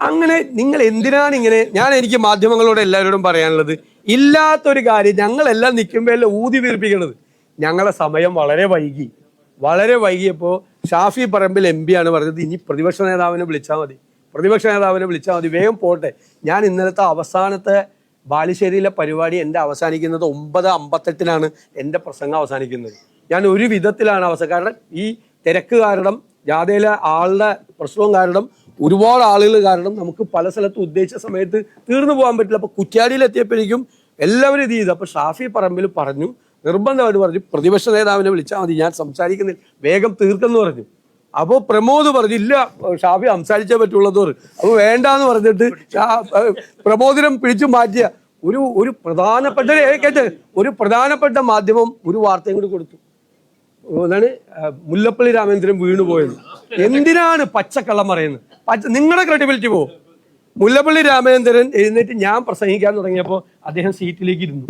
അങ്ങനെ നിങ്ങൾ എന്തിനാണ് ഇങ്ങനെ? എനിക്ക് മാധ്യമങ്ങളോട് എല്ലാവരോടും പറയാനുള്ളത്, ഇല്ലാത്തൊരു കാര്യം ഞങ്ങളെല്ലാം നിൽക്കുമ്പോഴല്ല ഊതി വീർപ്പിക്കണത്. ഞങ്ങളെ സമയം വളരെ വൈകിയപ്പോൾ ഷാഫി പറമ്പിൽ MP ആണ് പറഞ്ഞത്, ഇനി പ്രതിപക്ഷ നേതാവിനെ വിളിച്ചാൽ മതി, വേഗം പോട്ടെ. ഞാൻ ഇന്നലത്തെ അവസാനത്തെ ബാലുശ്ശേരിയിലെ പരിപാടി എൻ്റെ അവസാനിക്കുന്നത് 9:58 എൻ്റെ പ്രസംഗം അവസാനിക്കുന്നത്. ഞാൻ ഒരു വിധത്തിലാണ് കാരണം ഈ തിരക്ക് കാരണം, ജാഥയിലെ ആളുടെ പ്രശ്നവും കാരണം, ഒരുപാട് ആളുകൾ കാരണം നമുക്ക് പല സ്ഥലത്ത് ഉദ്ദേശിച്ച സമയത്ത് തീർന്നു പോകാൻ പറ്റില്ല. അപ്പോൾ കുറ്റ്യാടിയിലെത്തിയപ്പോഴേക്കും എല്ലാവരും ഇത് ചെയ്തു. അപ്പോൾ ഷാഫി പറമ്പിൽ പറഞ്ഞു, നിർബന്ധമായിട്ട് പറഞ്ഞു, പ്രതിപക്ഷ നേതാവിനെ വിളിച്ചാൽ മതി, ഞാൻ സംസാരിക്കുന്നില്ല, വേഗം തീർക്കെന്ന് പറഞ്ഞു. അപ്പോൾ പ്രമോദ് പറഞ്ഞു, ഇല്ല ഷാഫി സംസാരിച്ചേ പറ്റുള്ളത് പറഞ്ഞു. അപ്പോൾ വേണ്ടാന്ന് പറഞ്ഞിട്ട് പ്രമോദിനം പിടിച്ചു മാറ്റിയ ഒരു പ്രധാനപ്പെട്ട മാധ്യമം ഒരു വാർത്തയും കൂടി കൊടുത്തു. അതാണ് മുല്ലപ്പള്ളി രാമചന്ദ്രൻ വീണുപോയത്. എന്തിനാണ് പച്ചക്കള്ളം പറയുന്നത്? നിങ്ങളുടെ ക്രെഡിബിലിറ്റി പോകും. മുല്ലപ്പള്ളി രാമചന്ദ്രൻ എഴുന്നേറ്റ് ഞാൻ പ്രസംഗിക്കാൻ തുടങ്ങിയപ്പോൾ അദ്ദേഹം സീറ്റിലേക്ക് ഇരുന്നു.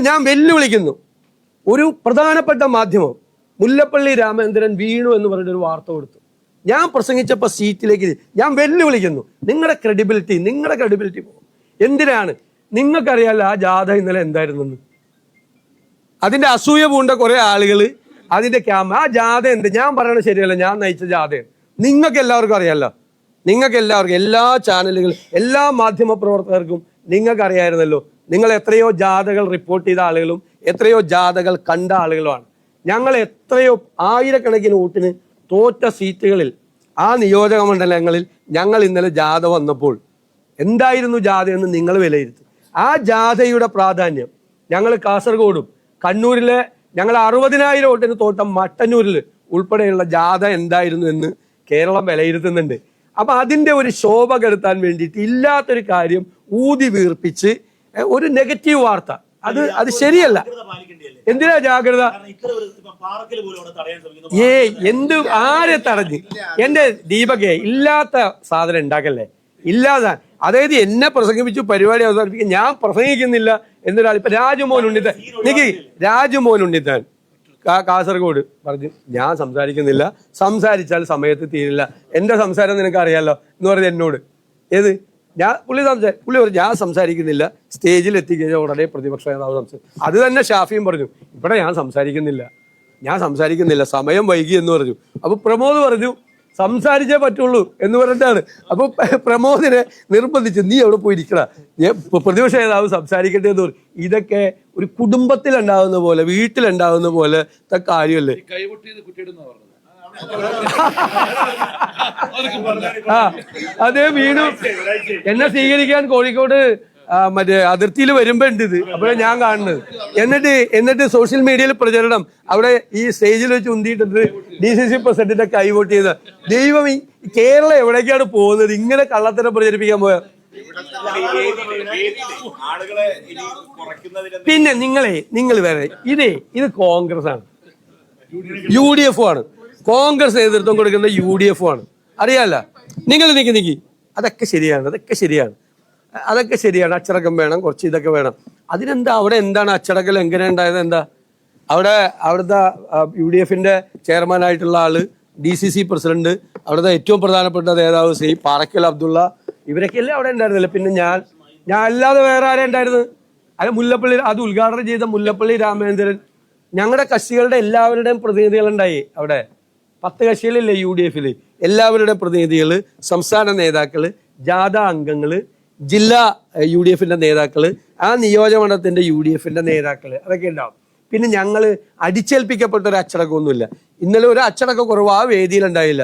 ഞാൻ വെല്ലുവിളിക്കുന്നു, ഒരു പ്രധാനപ്പെട്ട മാധ്യമം മുല്ലപ്പള്ളി രാമചന്ദ്രൻ വീണു എന്ന് പറഞ്ഞൊരു വാർത്ത കൊടുത്തു. ഞാൻ പ്രസംഗിച്ചപ്പോൾ സീറ്റിലേക്ക് ഞാൻ വെല്ലുവിളിക്കുന്നു. നിങ്ങളുടെ ക്രെഡിബിലിറ്റി പോകും. എന്തിനാണ്? നിങ്ങൾക്കറിയാലോ ആ ജാഥ ഇന്നലെ എന്തായിരുന്നെന്ന്. അതിന്റെ അസൂയ പൂണ്ട കുറെ ആളുകൾ അതിന്റെ ആ ജാഥ ഞാൻ പറയണത് ശരിയല്ല, ഞാൻ നയിച്ച ജാഥയാണ്. നിങ്ങൾക്ക് എല്ലാവർക്കും അറിയാമല്ലോ, എല്ലാ ചാനലുകളും എല്ലാ മാധ്യമ പ്രവർത്തകർക്കും നിങ്ങൾക്ക് അറിയാമായിരുന്നല്ലോ. നിങ്ങൾ എത്രയോ ജാഥകൾ റിപ്പോർട്ട് ചെയ്ത ആളുകളും എത്രയോ ജാഥകൾ കണ്ട ആളുകളുമാണ്. ഞങ്ങൾ എത്രയോ ആയിരക്കണക്കിന് വോട്ടിന് തോറ്റ സീറ്റുകളിൽ ആ നിയോജക മണ്ഡലങ്ങളിൽ ഞങ്ങൾ ഇന്നലെ ജാഥ വന്നപ്പോൾ എന്തായിരുന്നു ജാഥയെന്ന് നിങ്ങൾ വിലയിരുത്തും. ആ ജാഥയുടെ പ്രാധാന്യം ഞങ്ങൾ കാസർഗോഡും കണ്ണൂരിലെ ഞങ്ങൾ 60,000 വോട്ടിന് തോട്ട മട്ടന്നൂരിൽ ഉൾപ്പെടെയുള്ള ജാഥ എന്തായിരുന്നു എന്ന് കേരളം വിലയിരുത്തുന്നുണ്ട്. അപ്പൊ അതിന്റെ ഒരു ശോഭ കെടുത്താൻ വേണ്ടിയിട്ട് ഇല്ലാത്തൊരു കാര്യം ഊതി വീർപ്പിച്ച് ഒരു നെഗറ്റീവ് വാർത്ത, അത് ശരിയല്ല. എന്തിനാ ജാഗ്രത? ആരെ തടഞ്ഞ്? എന്റെ ദീപകെ, ഇല്ലാത്ത സാധനം ഉണ്ടാക്കല്ലേ, ഇല്ലാതെ. അതായത് എന്നെ പ്രസംഗിപ്പിച്ചു പരിപാടി അവസാനിപ്പിക്കാൻ ഞാൻ പ്രസംഗിക്കുന്നില്ല എന്നൊരാൾ. ഇപ്പൊ രാജ്മോഹൻ ഉണ്ണിത്താൻ കാസർഗോഡ് പറഞ്ഞു, ഞാൻ സംസാരിക്കുന്നില്ല, സംസാരിച്ചാൽ സമയത്ത് തീരില്ല, എന്റെ സംസാരം നിനക്ക് അറിയാലോ എന്ന് പറഞ്ഞത് എന്നോട്. പുള്ളി പറഞ്ഞു ഞാൻ സംസാരിക്കുന്നില്ല, സ്റ്റേജിൽ എത്തിക്കഴിഞ്ഞാൽ ഉടനെ പ്രതിപക്ഷ നേതാവ് സംസാരിക്കും. അത് തന്നെ ഷാഫിയും പറഞ്ഞു, ഇവിടെ ഞാൻ സംസാരിക്കുന്നില്ല, സമയം വൈകി എന്ന് പറഞ്ഞു. അപ്പൊ പ്രമോദ് പറഞ്ഞു സംസാരിച്ചേ പറ്റുള്ളൂ എന്ന് പറഞ്ഞിട്ടാണ്. അപ്പൊ പ്രമോദിനെ നിർബന്ധിച്ചു, നീ എവിടെ പോയിരിക്കണ, പ്രതിപക്ഷ നേതാവ് സംസാരിക്കട്ടെ എന്ന് പറഞ്ഞു. ഇതൊക്കെ ഒരു കുടുംബത്തിലുണ്ടാവുന്ന പോലെ, വീട്ടിലുണ്ടാവുന്ന പോലെ കാര്യമല്ലേ? അതേ വീണു എന്നെ സ്വീകരിക്കാൻ കോഴിക്കോട് മറ്റേ അതിർത്തിയിൽ വരുമ്പോ ഉണ്ട് ഇത്. അപ്പോഴേ ഞാൻ കാണുന്നത്. എന്നിട്ട് സോഷ്യൽ മീഡിയയിൽ പ്രചരണം, അവിടെ ഈ സ്റ്റേജിൽ വെച്ച് ഉന്തിയിട്ടത് DCC പ്രസിഡന്റിന്റെ കൈവോട്ട് ചെയ്ത. ദൈവം, ഈ കേരളം എവിടേക്കാണ് പോകുന്നത്? ഇങ്ങനെ കള്ളത്തരം പ്രചരിപ്പിക്കാൻ പോയ. പിന്നെ നിങ്ങൾ വേറെ ഇത് കോൺഗ്രസ് ആണ്, UDF ആണ്. കോൺഗ്രസ് നേതൃത്വം കൊടുക്കുന്ന UDF ആണ്, അറിയാല്ല. നിങ്ങൾ നിക്കി അതൊക്കെ ശരിയാണ്. അച്ചടക്കം വേണം, കുറച്ച് ഇതൊക്കെ വേണം. അതിനെന്താ? അവിടെ എന്താണ് അച്ചടക്കം എങ്ങനെ ഉണ്ടായത്? എന്താ അവിടുത്തെ UDFന്റെ ചെയർമാനായിട്ടുള്ള ആള്, DCC പ്രസിഡന്റ്, അവിടുത്തെ ഏറ്റവും പ്രധാനപ്പെട്ട നേതാവ് ശ്രീ പാറക്കൽ അബ്ദുള്ള, ഇവരൊക്കെയല്ലേ അവിടെ ഉണ്ടായിരുന്നില്ല. പിന്നെ ഞാൻ അല്ലാതെ വേറെ ആരെ ഉണ്ടായിരുന്നു? മുല്ലപ്പള്ളി, അത് ഉദ്ഘാടനം ചെയ്ത മുല്ലപ്പള്ളി രാമചന്ദ്രൻ. ഞങ്ങളുടെ കക്ഷികളുടെ എല്ലാവരുടെയും പ്രതിനിധികളുണ്ടായി അവിടെ. 10 കക്ഷികളില്ലേ UDFൽ, എല്ലാവരുടെയും പ്രതിനിധികൾ, സംസ്ഥാന നേതാക്കള്, ജാഥ അംഗങ്ങള്, ജില്ലാ UDFന്റെ നേതാക്കള്, ആ നിയോജകമണ്ഡലത്തിന്റെ UDFന്റെ നേതാക്കള്, അതൊക്കെ ഉണ്ടാവും. പിന്നെ ഞങ്ങൾ അടിച്ചേൽപ്പിക്കപ്പെട്ട ഒരു അച്ചടക്കമൊന്നുമില്ല. ഇന്നലെ ഒരു അച്ചടക്ക കുറവ് ആ വേദിയിൽ ഉണ്ടായില്ല.